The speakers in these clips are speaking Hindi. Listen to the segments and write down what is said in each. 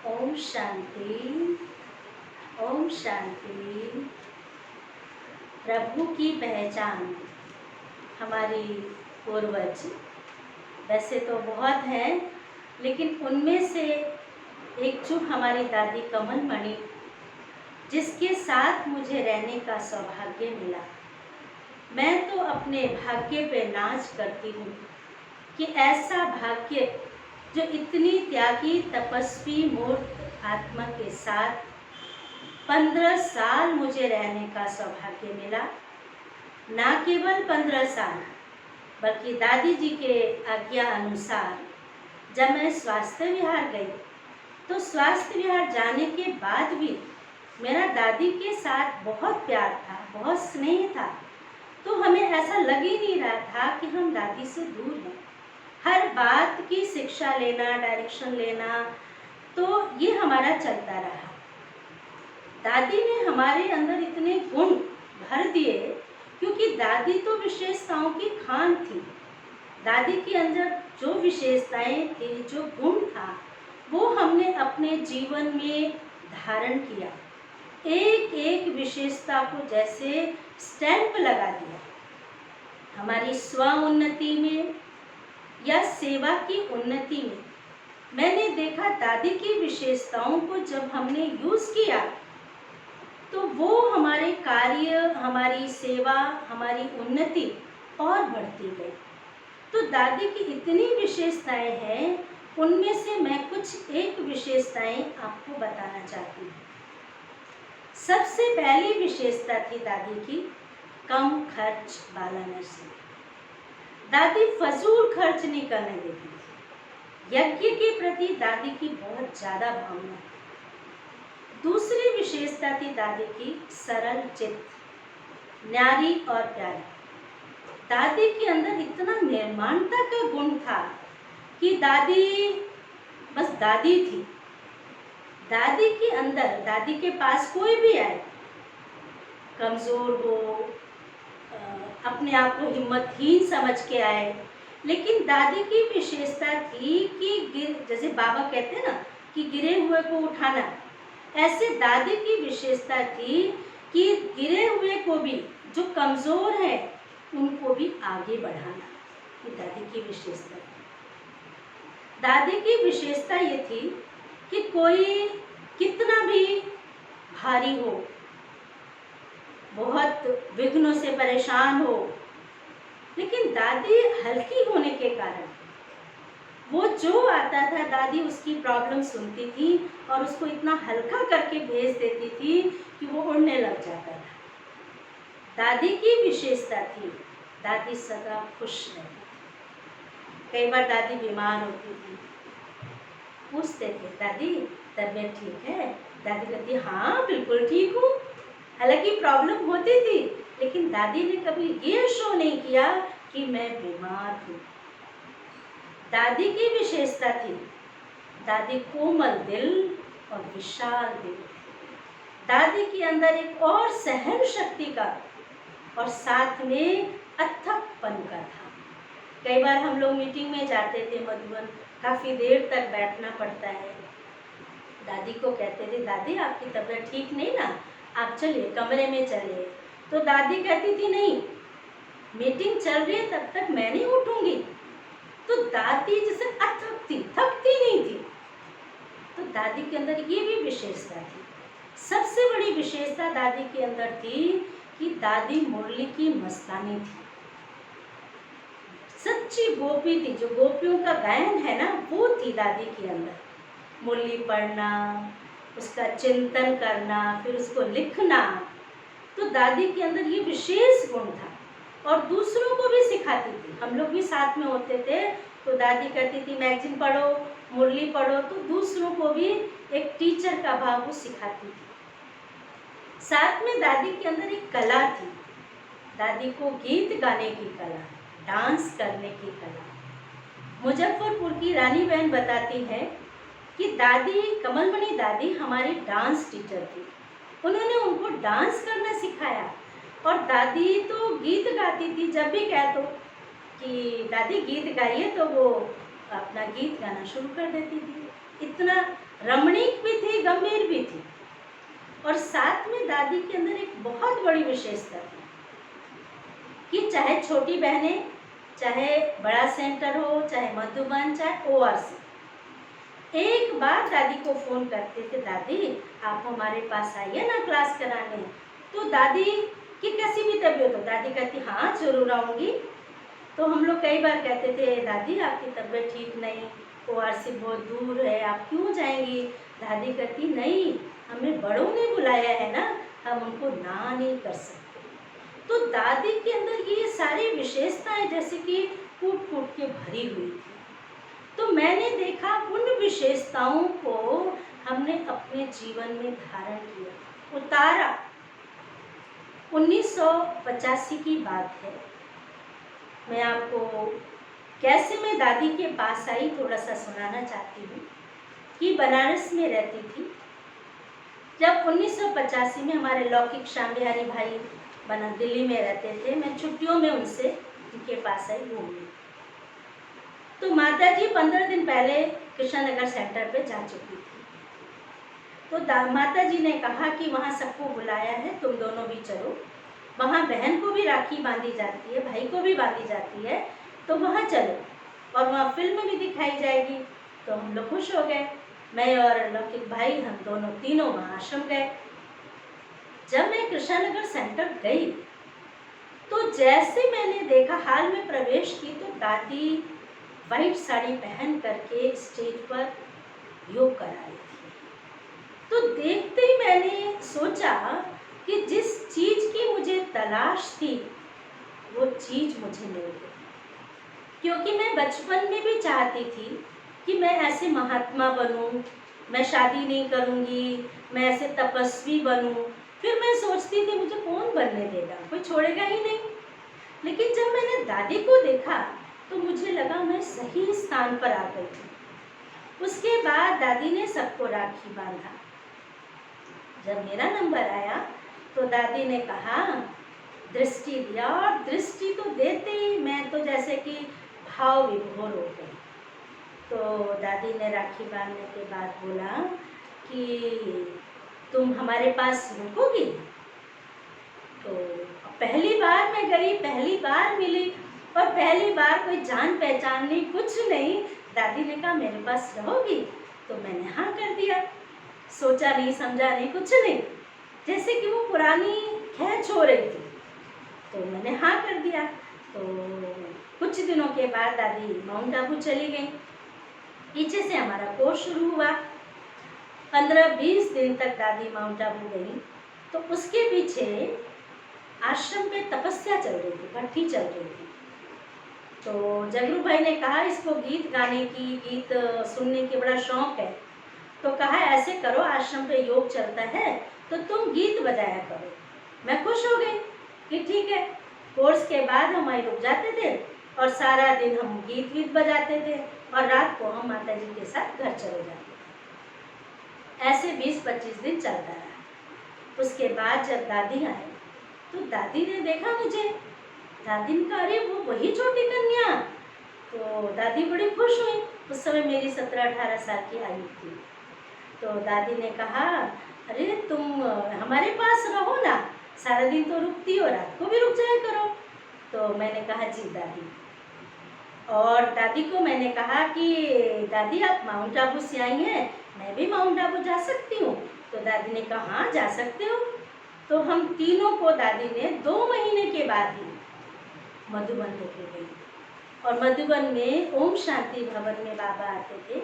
ओम शांति। ओम शांति। प्रभु की पहचान हमारी पूर्वज वैसे तो बहुत हैं, लेकिन उनमें से एक जो हमारी दादी कमल मणि, जिसके साथ मुझे रहने का सौभाग्य मिला, मैं तो अपने भाग्य पे नाच करती हूँ कि ऐसा भाग्य जो इतनी त्यागी तपस्वी मूर्त आत्मा के साथ 15 साल मुझे रहने का सौभाग्य मिला। ना केवल 15 साल, बल्कि दादी जी के आज्ञा अनुसार जब मैं स्वास्थ्य विहार गई, तो स्वास्थ्य विहार जाने के बाद भी मेरा दादी के साथ बहुत प्यार था, बहुत स्नेह था। तो हमें ऐसा लग ही नहीं रहा था कि हम दादी से दूर हैं। हर बात की शिक्षा लेना, डायरेक्शन लेना, तो ये हमारा चलता रहा। दादी ने हमारे अंदर इतने गुण भर दिए, क्योंकि दादी तो विशेषताओं की खान थी। दादी के अंदर जो विशेषताएं थी, जो गुण था, वो हमने अपने जीवन में धारण किया। एक एक विशेषता को जैसे स्टैंप लगा दिया। हमारी स्व उन्नति में या सेवा की उन्नति में मैंने देखा, दादी की विशेषताओं को जब हमने यूज किया, तो वो हमारे कार्य, हमारी सेवा, हमारी उन्नति और बढ़ती गई। तो दादी की इतनी विशेषताएं हैं, उनमें से मैं कुछ एक विशेषताएं आपको बताना चाहती हूँ। सबसे पहली विशेषता थी दादी की कम खर्च वाला नर्सिंग। दादी फजूल खर्च नहीं करने देती थी। यज्ञ के प्रति दादी की बहुत ज्यादा भावना थी। दूसरी विशेषता थी दादी की सरल चित्त, न्यारी और प्यारी। दादी के अंदर इतना निर्माणता का गुण था कि दादी बस दादी थी। दादी के अंदर, दादी के पास कोई भी आए, कमजोर हो, अपने आप को हिम्मतहीन समझ के आए, लेकिन दादी की विशेषता थी कि जैसे बाबा कहते हैं ना कि गिरे हुए को उठाना, ऐसे दादी की विशेषता थी कि गिरे हुए को भी, जो कमजोर है, उनको भी आगे बढ़ाना। ये दादी की विशेषता थी। दादी की विशेषता ये थी कि कोई कितना भी भारी हो, बहुत विघ्नों से परेशान हो, लेकिन दादी हल्की होने के कारण वो जो आता था, दादी उसकी प्रॉब्लम सुनती थी और उसको इतना हल्का करके भेज देती थी कि वो उड़ने लग जाता था। दादी की विशेषता थी, दादी सदा खुश रहती थी। कई बार दादी बीमार होती थी, पूछते थे, दादी तबीयत ठीक है? दादी कहती, हाँ बिल्कुल ठीक हूँ। हालांकि प्रॉब्लम होती थी, लेकिन दादी ने कभी ये शो नहीं किया कि मैं बीमार हूँ। दादी की विशेषता थी, दादी कोमल दिल और विशाल दिल। दादी के अंदर एक और सहन शक्ति का और साथ में अथकपन का था। कई बार हम लोग मीटिंग में जाते थे मधुबन, काफी देर तक बैठना पड़ता है। दादी को कहते थे, दादी आपकी तबीयत ठीक नहीं ना, आप चलिए कमरे में चलिए। तो दादी कहती थी, नहीं, मीटिंग चल रही है, तब तक मैं नहीं उठूंगी। तो दादी जैसे अथक थी, थकती नहीं थी। तो दादी के अंदर ये भी विशेषता थी। सबसे बड़ी विशेषता दादी के अंदर थी कि दादी मुरली की मस्तानी थी, सच्ची गोपी थी। जो गोपियों का गायन है ना, वो थी दादी के अंदर। मुरली पढ़ना, उसका चिंतन करना, फिर उसको लिखना, तो दादी के अंदर ये विशेष गुण था। और दूसरों को भी सिखाती थी। हम लोग भी साथ में होते थे, तो दादी कहती थी मैगजीन पढ़ो, मुरली पढ़ो, तो दूसरों को भी एक टीचर का भाव वो सिखाती थी। साथ में दादी के अंदर एक कला थी। दादी को गीत गाने की कला, डांस करने की कला। मुजफ्फरपुर की रानी बहन बताती है कि दादी, कमलमणि दादी हमारी डांस टीचर थी। उन्होंने उनको डांस करना सिखाया। और दादी तो गीत गाती थी। जब भी कह दो कि दादी गीत गाइए, तो वो अपना गीत गाना शुरू कर देती थी। इतना रमणीक भी थी, गंभीर भी थी। और साथ में दादी के अंदर एक बहुत बड़ी विशेषता थी कि चाहे छोटी बहनें, चाहे बड़ा सेंटर हो, चाहे मधुबन, चाहे ओआरसी, एक बार दादी को फ़ोन करते थे, दादी आप हमारे पास आइए ना क्लास कराने। तो दादी की कैसी भी तबीयत हो, दादी कहती हाँ ज़रूर आऊँगी। तो हम लोग कई बार कहते थे, दादी आपकी तबीयत ठीक नहीं, ओआरसी बहुत दूर है, आप क्यों जाएंगी? दादी कहती नहीं, हमें बड़ों ने बुलाया है ना, हम उनको ना नहीं कर सकते। तो दादी के अंदर ये सारी विशेषताएं जैसे कि कूट कूट के भरी हुई थी। तो मैंने देखा उन विशेषताओं को हमने अपने जीवन में धारण किया, उतारा। 1985 की बात है। मैं आपको कैसे मैं दादी के पास आई थोड़ा सा सुनाना चाहती हूँ कि बनारस में रहती थी। जब 1985 में हमारे लौकिक श्याम बिहारी भाई बना दिल्ली में रहते थे, मैं छुट्टियों में उनके पास आई घूमने। तो माता जी 15 दिन पहले कृष्णा नगर सेंटर पे जा चुकी थी। तो माता जी ने कहा कि वहाँ सबको बुलाया है, तुम दोनों भी चलो। वहाँ बहन को भी राखी बांधी जाती है, भाई को भी बांधी जाती है, तो वहाँ चलो और वहाँ फिल्म भी दिखाई जाएगी। तो हम लोग खुश हो गए, मैं और लौकिक भाई, हम दोनों तीनों वहाँ आश्रम गए। जब मैं कृष्णा नगर सेंटर गई तो जैसे मैंने देखा, हाल में प्रवेश की, तो दादी वाइट साड़ी पहन करके स्टेज पर योग करा रही थी। तो देखते ही मैंने सोचा कि जिस चीज की मुझे तलाश थी वो चीज मुझे मिल गई। क्योंकि मैं बचपन में भी चाहती थी कि मैं ऐसे महात्मा बनूं, मैं शादी नहीं करूंगी, मैं ऐसे तपस्वी बनूं। फिर मैं सोचती थी मुझे कौन बनने देगा, कोई छोड़ेगा ही नहीं। लेकिन जब मैंने दादी को देखा तो मुझे लगा मैं सही स्थान पर आ गई थी। उसके बाद दादी ने सबको राखी बांधा। जब मेरा नंबर आया तो दादी ने कहा, दृष्टि दिया, और दृष्टि तो देते ही मैं तो जैसे कि भाव विभोर हो गई। तो दादी ने राखी बांधने के बाद बोला कि तुम हमारे पास रुकोगी? तो पहली बार मैं गई, पहली बार मिली और पहली बार कोई जान पहचान नहीं, कुछ नहीं। दादी ने कहा मेरे पास रहोगी? तो मैंने हाँ कर दिया, सोचा नहीं समझा नहीं कुछ नहीं, जैसे कि वो पुरानी खैच हो रही थी। तो मैंने हाँ कर दिया। तो कुछ दिनों के बाद दादी माउंट आबू चली गई। पीछे से हमारा कोर्स शुरू हुआ। 15-20 दिन तक दादी माउंट आबू गई। तो उसके पीछे आश्रम पे तपस्या चल रही थी, भट्ठी चल रही थी। तो जगरू भाई ने कहा इसको गीत गाने की, गीत सुनने की बड़ा शौक है। तो कहा ऐसे करो, आश्रम पे योग चलता है तो तुम गीत बजाया करो। मैं खुश हो गई कि ठीक है। कोर्स के बाद हम वहीं रुक जाते थे और सारा दिन हम गीत वीत बजाते थे और रात को हम माता जी के साथ घर चले जाते थे। ऐसे 20-25 दिन चलता रहा। उसके बाद जब दादी आई तो दादी ने देखा मुझे। दादी ने कहा अरे वो वही छोटी कन्या। तो दादी बड़ी खुश हुई। उस समय मेरी 17-18 साल की आयु थी। तो दादी ने कहा अरे तुम हमारे पास रहो ना, सारा दिन तो रुकती हो, रात को भी रुक जाया करो। तो मैंने कहा जी दादी। और दादी को मैंने कहा कि दादी आप माउंट आबू से आई हैं, मैं भी माउंट आबू जा सकती हूँ? तो दादी ने कहा हाँ जा सकते हो। तो हम तीनों को दादी ने 2 महीने के बाद ही मधुबन लेके गई। और मधुबन में ओम शांति भवन में बाबा आते थे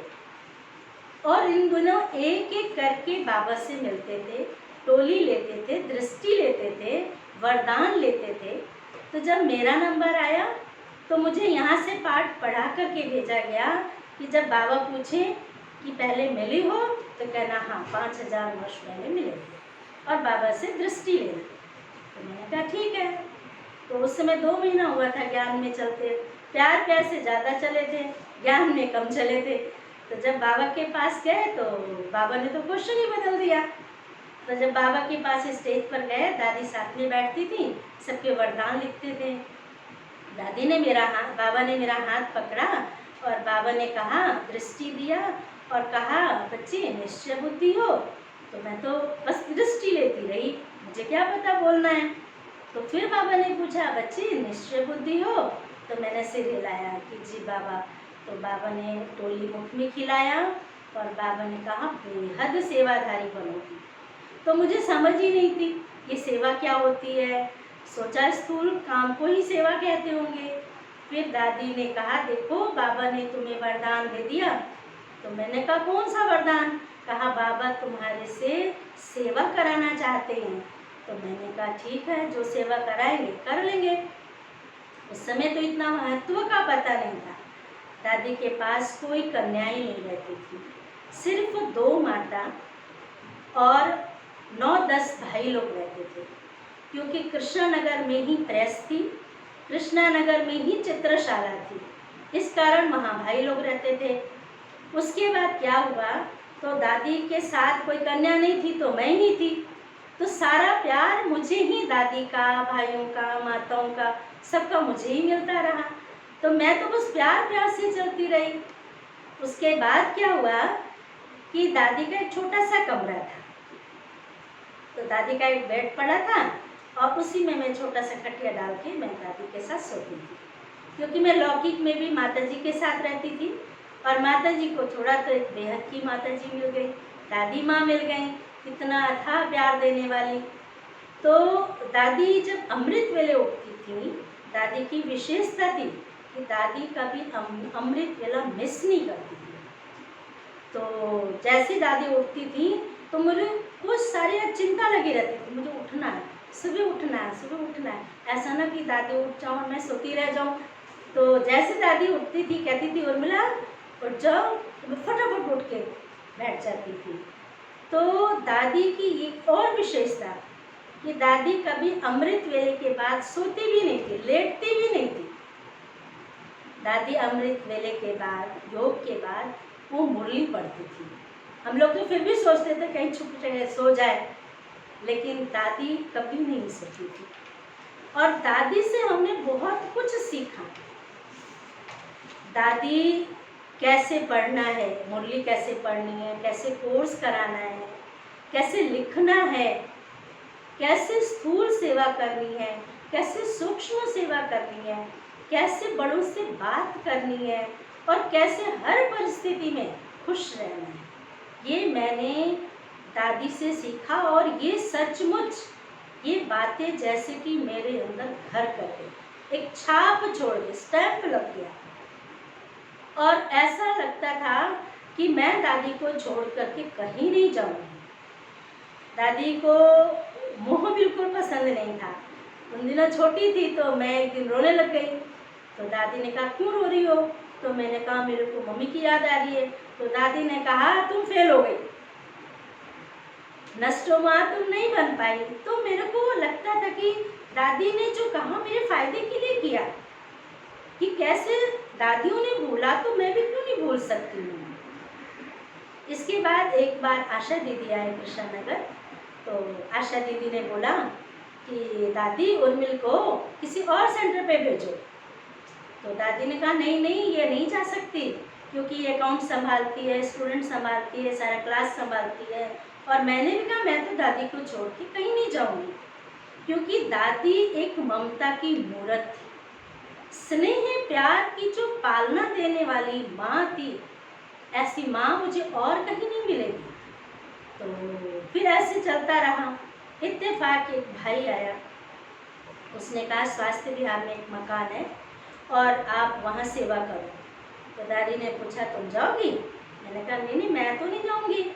और इन दोनों एक एक करके बाबा से मिलते थे, टोली लेते थे, दृष्टि लेते थे, वरदान लेते थे। तो जब मेरा नंबर आया तो मुझे यहाँ से पाठ पढ़ा करके भेजा गया कि जब बाबा पूछें कि पहले मिली हो तो कहना हाँ 5000 वर्ष पहले मिले और बाबा से दृष्टि लेना। तो मैंने कहा ठीक है। तो उस समय 2 महीना हुआ था ज्ञान में चलते, प्यार प्यार से ज़्यादा चले थे, ज्ञान में कम चले थे। तो जब बाबा के पास गए तो बाबा ने तो क्वेश्चन ही बदल दिया। तो जब बाबा के पास स्टेज पर गए, दादी साथ में बैठती थी, सबके वरदान लिखते थे। दादी ने मेरा हाथ, बाबा ने मेरा हाथ पकड़ा और बाबा ने कहा दृष्टि दिया और कहा, बच्चे निश्चय बुद्धि हो। तो मैं तो बस दृष्टि लेती रही, मुझे क्या पता बोलना है। तो फिर बाबा ने पूछा, बच्चे निश्चय बुद्धि हो? तो मैंने सिर हिलाया कि जी बाबा। तो बाबा ने टोली मुख में खिलाया और बाबा ने कहा, बेहद सेवाधारी बनोगी। तो मुझे समझ ही नहीं थी ये सेवा क्या होती है। सोचा स्थूल काम को ही सेवा कहते होंगे। फिर दादी ने कहा, देखो बाबा ने तुम्हें वरदान दे दिया। तो मैंने कहा, कौन सा वरदान? कहा, बाबा तुम्हारे से सेवा कराना चाहते हैं। तो मैंने कहा, ठीक है, जो सेवा कराएंगे कर लेंगे। उस समय तो इतना महत्व का पता नहीं था। दादी के पास कोई कन्याएं नहीं रहती थी, सिर्फ 2 माता और 9-10 भाई लोग रहते थे, क्योंकि कृष्णा नगर में ही प्रेस थी, कृष्णा नगर में ही चित्रशाला थी, इस कारण वहाँ भाई लोग रहते थे। उसके बाद क्या हुआ, तो दादी के साथ कोई कन्या नहीं थी तो मैं ही थी। तो सारा प्यार मुझे ही, दादी का, भाइयों का, माताओं का, सबका मुझे ही मिलता रहा। तो मैं तो बस प्यार प्यार से चलती रही। उसके बाद क्या हुआ कि दादी का एक छोटा सा कमरा था, तो दादी का एक बेड पड़ा था और उसी में मैं छोटा सा खटिया डाल के मैं दादी के साथ सोती थी, क्योंकि मैं लौकिक में भी माताजी के साथ रहती थी और माताजी को थोड़ा तो एक बेहद की माताजी मिल गई, दादी माँ मिल गई, इतना अथाह प्यार देने वाली। तो दादी जब अमृत वेले उठती थी, दादी की विशेषता थी कि दादी कभी अमृत वेला मिस नहीं करती थी। तो जैसे दादी उठती थी तो मुझे कुछ सारी चिंता लगी रहती थी, मुझे उठना है, सुबह उठना है, सुबह उठना है। ऐसा ना कि दादी उठ जाऊँ और मैं सोती रह जाऊँ। तो जैसे दादी उठती थी कहती थी, उर्मिला उठ जाओ, तो मैं फटाफट उठ के बैठ जाती थी। तो दादी की एक और विशेषता कि दादी कभी अमृत वेले के बाद सोती भी नहीं थी, लेटती भी नहीं थी। दादी अमृत वेले के बाद, योग के बाद वो मुरली पढ़ती थी। हम लोग तो फिर भी सोचते थे कहीं छुप सो जाए, लेकिन दादी कभी नहीं सोती थी। और दादी से हमने बहुत कुछ सीखा। दादी कैसे पढ़ना है, मुरली कैसे पढ़नी है, कैसे कोर्स कराना है, कैसे लिखना है, कैसे स्थूल सेवा करनी है, कैसे सूक्ष्म सेवा करनी है, कैसे बड़ों से बात करनी है और कैसे हर परिस्थिति में खुश रहना है, ये मैंने दादी से सीखा। और ये सचमुच ये बातें जैसे कि मेरे अंदर घर कर गई, एक छाप छोड़ गई, स्टैंप लग गया। और ऐसा लगता था कि मैं दादी को छोड़ करके कहीं नहीं जाऊंगी। दादी को मोह बिल्कुल पसंद नहीं था। उन दिनों छोटी थी तो मैं एक दिन रोने लग गई। तो दादी ने कहा, क्यों रो रही हो? तो मैंने कहा, मेरे को मम्मी की याद आ रही है। तो दादी ने कहा, तुम फेल हो गई, नष्टोमा तुम नहीं बन पाई। तो मेरे को लगता था कि दादी ने जो कहा मेरे फायदे के लिए किया, कि कैसे दादियों ने बोला तो मैं भी क्यों नहीं बोल सकती हूँ। इसके बाद एक बार आशा दीदी आए कृष्णा नगर। तो आशा दीदी ने बोला कि दादी उर्मिल को किसी और सेंटर पे भेजो। तो दादी ने कहा, नहीं नहीं, ये नहीं जा सकती, क्योंकि ये अकाउंट संभालती है, स्टूडेंट संभालती है, सारा क्लास संभालती है। और मैंने भी कहा, मैं तो दादी को छोड़ के कहीं नहीं जाऊंगी, क्योंकि दादी एक ममता की मूर्त थी, स्नेह प्यार की जो पालना देने वाली माँ थी। ऐसी माँ मुझे और कहीं नहीं मिलेगी। तो फिर ऐसे चलता रहा। इत्तेफाक एक भाई आया, उसने कहा, स्वास्थ्य विहार में एक मकान है और आप वहाँ सेवा करो। तो दादी ने पूछा, तुम जाओगी? मैंने कहा, नहीं नहीं, मैं तो नहीं जाऊँगी।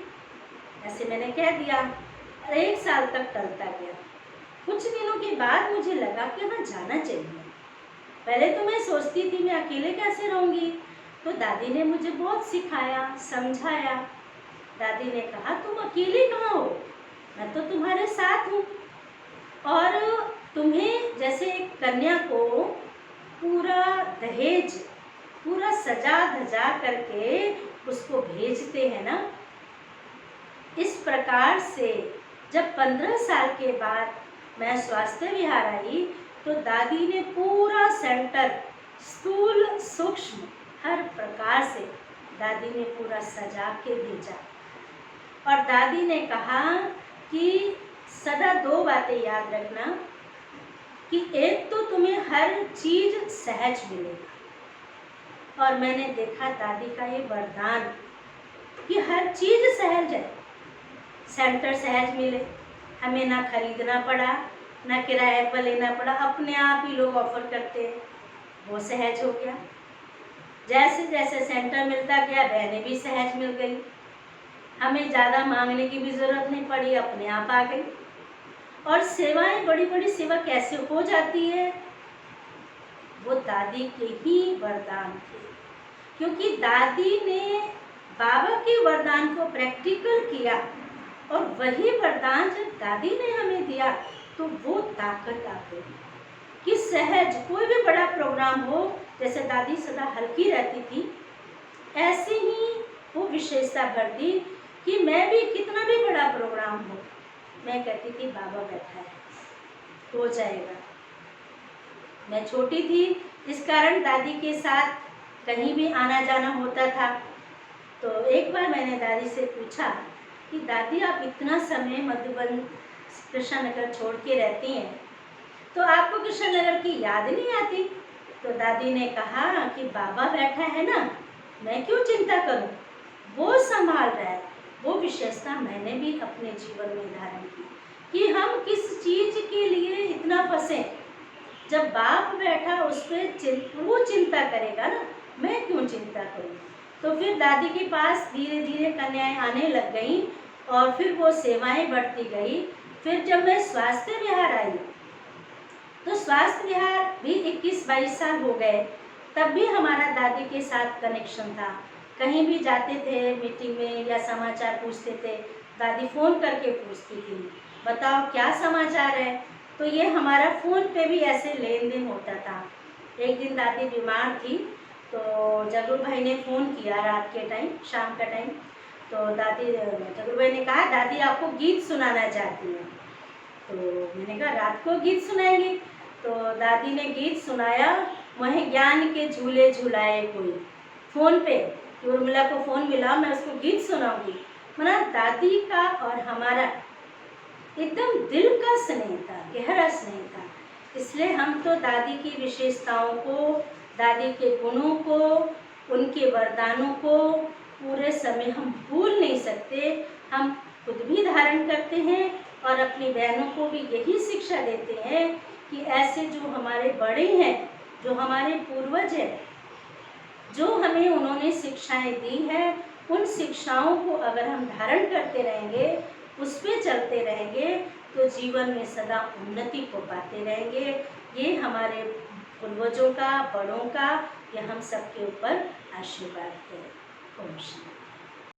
ऐसे मैंने कह दिया। और 1 साल तक टलता गया। कुछ दिनों के बाद मुझे लगा कि हाँ, जाना चाहिए। पहले तो मैं सोचती थी मैं अकेले कैसे रहूँगी। तो दादी ने मुझे बहुत सिखाया, समझाया। दादी ने कहा, तुम अकेले कहाँ हो, मैं तो तुम्हारे साथ हूँ। और तुम्हें जैसे एक कन्या को पूरा दहेज, पूरा सजा धजा करके उसको भेजते हैं ना, इस प्रकार से जब 15 साल के बाद मैं स्वास्थ्य विहार आई, तो दादी ने पूरा सेंटर स्थूल सूक्ष्म हर प्रकार से दादी ने पूरा सजा के भेजा। और दादी ने कहा कि सदा 2 बातें याद रखना कि एक तो तुम्हें हर चीज़ सहज मिलेगा, और मैंने देखा दादी का ये वरदान कि हर चीज़ सहज है। सेंटर सहज मिले, हमें ना खरीदना पड़ा, ना किराए पर लेना पड़ा, अपने आप ही लोग ऑफर करते हैं, वो सहज हो गया। जैसे जैसे सेंटर मिलता गया बहनें भी सहज मिल गई, हमें ज़्यादा मांगने की भी ज़रूरत नहीं पड़ी, अपने आप आ गई। और सेवाएं, बड़ी बड़ी सेवा कैसे हो जाती है, वो दादी के ही वरदान थे, क्योंकि दादी ने बाबा के वरदान को प्रैक्टिकल किया, और वही वरदान जब दादी ने हमें दिया तो वो ताकत आ गई कि सहज कोई भी बड़ा प्रोग्राम हो, जैसे दादी सदा हल्की रहती थी, ऐसे ही वो विशेषता भर दी कि मैं भी कितना भी बड़ा प्रोग्राम हो, मैं कहती थी बाबा बैठा है, हो जाएगा। मैं छोटी थी, इस कारण दादी के साथ कहीं भी आना जाना होता था। तो एक बार मैंने दादी से पूछा कि दादी आप इतना समय मधुबन कृष्ण नगर छोड़ के रहती हैं, तो आपको कृष्ण नगर की याद नहीं आती? तो दादी ने कहा कि बाबा बैठा है ना, मैं क्यों चिंता करूं, वो संभाल रहा है। वो विशेषता मैंने भी अपने जीवन में धारण की कि हम किस चीज़ के लिए इतना फंसे, जब बाप बैठा उस पर वो चिंता करेगा ना, मैं क्यों चिंता करूं। तो फिर दादी के पास धीरे धीरे कन्याएं आने लग गई, और फिर वो सेवाएं बढ़ती गई। फिर जब मैं स्वास्थ्य विहार आई, तो स्वास्थ्य विहार भी 21-22 साल हो गए, तब भी हमारा दादी के साथ कनेक्शन था। कहीं भी जाते थे मीटिंग में या समाचार पूछते थे, दादी फ़ोन करके पूछती थी, बताओ क्या समाचार है। तो ये हमारा फ़ोन पे भी ऐसे लेन देन होता था। एक दिन दादी बीमार थी, तो जगरू भाई ने फ़ोन किया रात के टाइम, शाम का टाइम। तो जगरू भाई ने कहा दादी आपको गीत सुनाना चाहती है। तो मैंने कहा रात को गीत सुनाएंगे। तो दादी ने गीत सुनाया, वहीं ज्ञान के झूले झुलाए कोई, फ़ोन पे कि उर्मिला को फ़ोन मिला, मैं उसको गीत सुनाऊंगी। मना दादी का और हमारा एकदम दिल का स्नेह था, गहरा स्नेह था। इसलिए हम तो दादी की विशेषताओं को, दादी के गुणों को, उनके वरदानों को पूरे समय हम भूल नहीं सकते। हम खुद भी धारण करते हैं और अपनी बहनों को भी यही शिक्षा देते हैं कि ऐसे जो हमारे बड़े हैं, जो हमारे पूर्वज हैं, जो हमें उन्होंने शिक्षाएं दी हैं, उन शिक्षाओं को अगर हम धारण करते रहेंगे, उस पर चलते रहेंगे, तो जीवन में सदा उन्नति को पाते रहेंगे। ये हमारे पूर्वजों का, बड़ों का, ये हम सबके ऊपर आशीर्वाद है। ओम शांति।